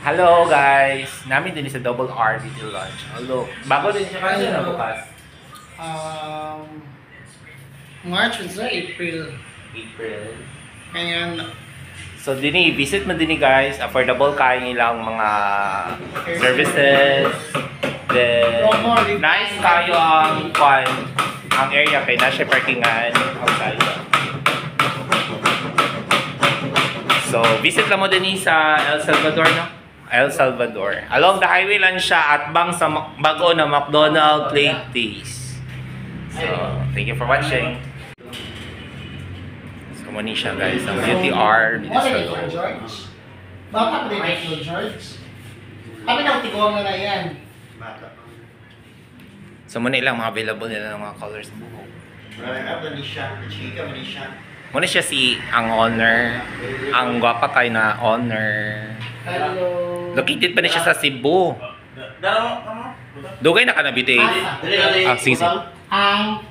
Hello guys! Namin din sa Double R dito lunch. Hello. Bago din siya kasi na bukas. March was April. April. Ngayon, So dini, visit mo dini guys. Affordable kayo nilang mga services. Then, nice kayo ang ang area kay na siya parkingan outside. So, visit lang mo din sa El Salvador, no? El Salvador. Along the highway lang siya at bang sa bago na McDonald's Lake Days. So, thank you for watching. So, muna siya guys. Ang UTR. What is it, George? Baka pa din ito, George? Kami nang tiguang na yan. So, muna ilang mga available nila ng mga colors ng buhok. Muna siya si ang owner. Ang gwapa kayo na owner. Hello. Located pa na siya sa Cebu. Dugay na ka na bitay. Ah, sige. Ang